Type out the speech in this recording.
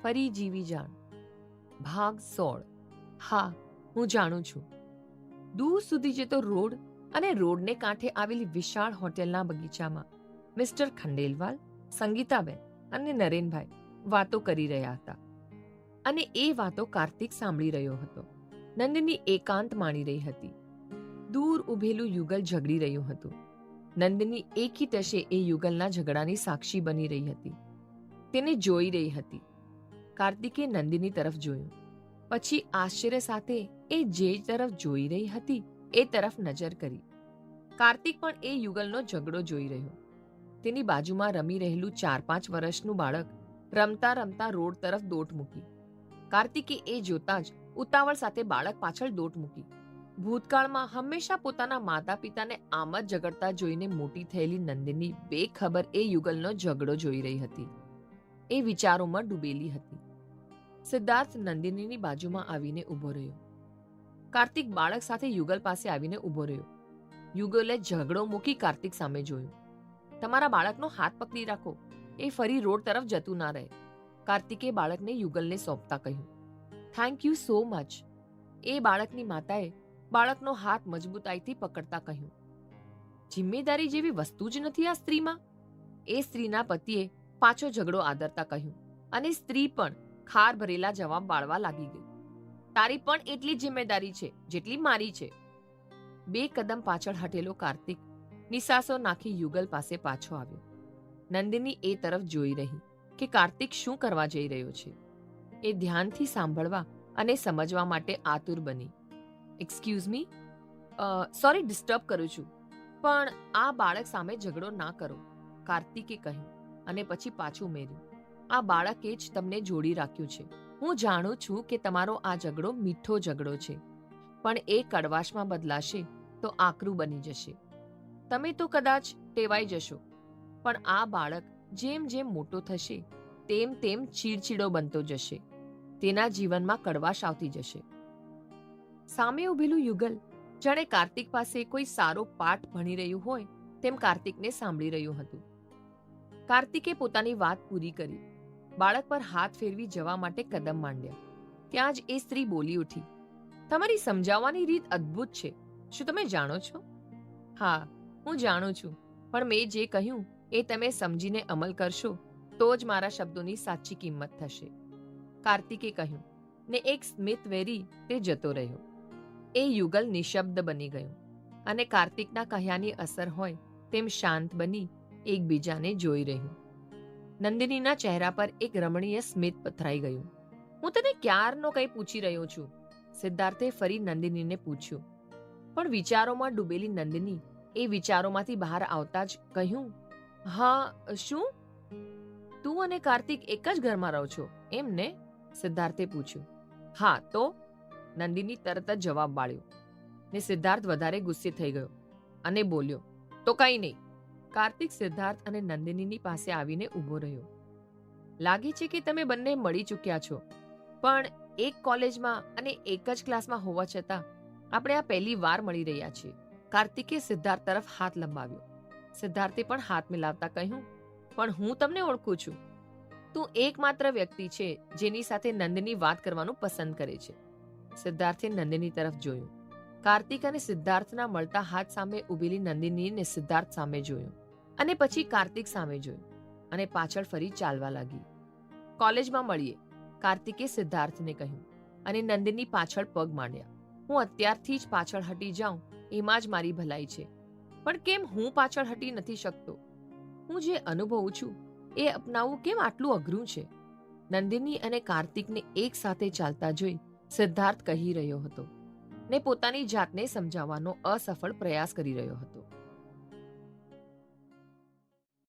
ફરી જીવી જાણ. ભાગ 16. હા, હું જાણું છું. દૂર સુધી જતો રોડ અને રોડને કાંઠે આવેલી વિશાળ હોટેલના બગીચામાં મિસ્ટર ખંડેલવાલ, સંગીતાબેન અને નરેનભાઈ વાતો કરી રહ્યા હતા. અને એ વાતો કાર્તિક સાંભળી રહ્યો હતો. નંદિની એકાંત માણી રહી હતી. દૂર ઉભેલું યુગલ ઝઘડી રહ્યું હતું. નંદિની એકી ટશે એ યુગલના ઝઘડાની સાક્ષી બની રહી હતી. તેને જોઈ રહી હતી. કાર્તિકે નંદિની તરફ જોયું. પછી આશ્ચર્ય સાથે એ જે તરફ જોઈ રહી હતી એ તરફ નજર કરી. કાર્તિક પણ એ યુગલનો ઝઘડો જોઈ રહ્યો. તેની બાજુમાં રમી રહેલું 4-5 વર્ષનું બાળક રમતા રમતા રોડ તરફ દોટ મૂકી. કાર્તિકે એ જોતા જ ઉતાવળ સાથે બાળક પાછળ દોટ મૂકી. ભૂતકાળમાં હંમેશા પોતાના માતા પિતાને આમ જ ઝઘડતા જોઈને મોટી થયેલી નંદિની બેખબર એ યુગલનો ઝઘડો જોઈ રહી હતી. એ વિચારોમાં ડૂબેલી હતી. સિદ્ધાર્થ નંદિનીની બાજુમાં આવીને ઊભો રહ્યો. કાર્તિક બાળક સાથે યુગલ પાસે આવીને ઊભો રહ્યો. યુગલે ઝઘડો મૂકી કાર્તિક સામે જોયું. તમારા બાળકનો હાથ પકડી રાખો, એ ફરી રોડ તરફ જતું ના રહે. કાર્તિકે બાળકને યુગલને સોંપતા કહ્યું. Thank you so much. એ બાળકની માતાએ બાળકનો હાથ મજબૂતાઈથી પકડતા કહ્યું. જિમ્મેદારી જેવી વસ્તુ જ નથી આ સ્ત્રીમાં. એ સ્ત્રીના પતિએ પાછો ઝઘડો આદરતા કહ્યું અને સ્ત્રી પણ ખાર ભરેલા જવાબ બાળવા લાગી ગઈ. તારી પણ એટલી જિમ્મેદારી છે જેટલી મારી છે. 2 કદમ પાછળ હટેલો કાર્તિક નિસાસો નાખી યુગલ પાસે પાછો આવ્યો. નંદિની એ તરફ જોઈ રહી કે કાર્તિક શું કરવા જઈ રહ્યો છે. એ ધ્યાનથી સાંભળવા અને સમજવા માટે આતુર બની. એક્સક્યુઝ મી, સોરી ડિસ્ટર્બ કરું છું, પણ આ બાળક સામે ઝઘડો ના કરો, કાર્તિકે કહ્યું અને પછી પાછું ઉમેર્યું. આ બાળકે જ તમને જોડી રાખ્યું છે. હું જાણું છું કે તમારો આ ઝઘડો મીઠો ઝઘડો છે, પણ એ કડવાશમાં બદલાશે તો આકરું બની જશે. તમે તો કદાચ ટેવાઈ જશો, પણ આ બાળક જેમ જેમ મોટો થશે તેમ તેમ ચીડચીડો બનતો જશે. તેના જીવનમાં કડવાશ આવતી જશે. સામે ઉભેલું યુગલ જાણે કાર્તિક પાસે કોઈ સારો પાઠ ભણી રહ્યું હોય તેમ કાર્તિકને સાંભળી રહ્યું હતું. કાર્તિકે પોતાની વાત પૂરી કરી. બાળક પર હાથ ફેરવી જવા માટે કદમ માંડ્યા. ત્યાં જ એ સ્ત્રી બોલી ઉઠી. તમારી સમજાવવાની રીત અદ્ભુત છે. શું તમે જાણો છો? હા, હું જાણું છું, પણ મેં જે કહ્યું એ તમે સમજીને અમલ કરશો તો જ મારા શબ્દોની સાચી કિંમત થશે, કાર્તિકે કહ્યું ને એક સ્મિત વેરી તે જતો રહ્યો. એ યુગલ નિશબ્દ બની ગયું અને કાર્તિકના કહ્યાની અસર હોય તેમ શાંત બની એકબીજાને જોઈ રહ્યું. નંદિનીના ચહેરા પર એક રમણીય સ્મિત પથરાઈ ગયું. હું તને ક્યારનો કંઈ પૂછી રહ્યો છું, સિદ્ધાર્થે ફરી નંદિનીને પૂછ્યું. પણ વિચારોમાં ડૂબેલી નંદિની એ વિચારોમાંથી બહાર આવતા જ કહ્યું, હા, શું? તું અને કાર્તિક એક જ ઘરમાં રહો છો એમ ને? સિદ્ધાર્થે પૂછ્યું. હા તો, નંદિની તરત જ જવાબ બાળ્યો ને સિદ્ધાર્થ વધારે ગુસ્સે થઈ ગયો અને બોલ્યો, તો કંઈ નહીં. કાર્તિક સિદ્ધાર્થ અને નંદિનીની પાસે આવીને ઊભો રહ્યો. લાગે છે કે તમે બંને મળી ચૂક્યા છો, પણ એક કોલેજમાં અને એક જ ક્લાસમાં હોવા છતાં આપણે આ પહેલી વાર મળી રહ્યા છીએ. કાર્તિકે સિદ્ધાર્થ તરફ હાથ લંબાવ્યો. સિદ્ધાર્થે પણ હાથ મિલાવતા કહ્યું, પણ હું તમને ઓળખું છું. તું એકમાત્ર વ્યક્તિ છે જેની સાથે નંદિની વાત કરવાનું પસંદ કરે છે. સિદ્ધાર્થે નંદિની તરફ જોયું. કાર્તિક અને સિદ્ધાર્થના મળતા હાથ સામે ઊભેલી નંદિનીને સિદ્ધાર્થ સામે જોયું અને પછી કાર્તિક સામે જોયું અને પાછળ ફરી ચાલવા લાગી. કોલેજમાં મળીએ, કાર્તિકે સિદ્ધાર્થને કહ્યું અને નંદિની પાછળ પગ માંડ્યા. હું અત્યારથી જ પાછળ હટી જાઉં એમાં જ મારી ભલાઈ છે, પણ કેમ હું પાછળ હટી નથી શકતો? હું જે અનુભવું છું એ અપનાવવું કેમ આટલું અઘરું છે? નંદિની અને કાર્તિકને એક સાથે ચાલતા જોઈ સિદ્ધાર્થ કહી રહ્યો હતો ને પોતાની જાતને સમજાવવાનો અસફળ પ્રયાસ કરી રહ્યો હતો.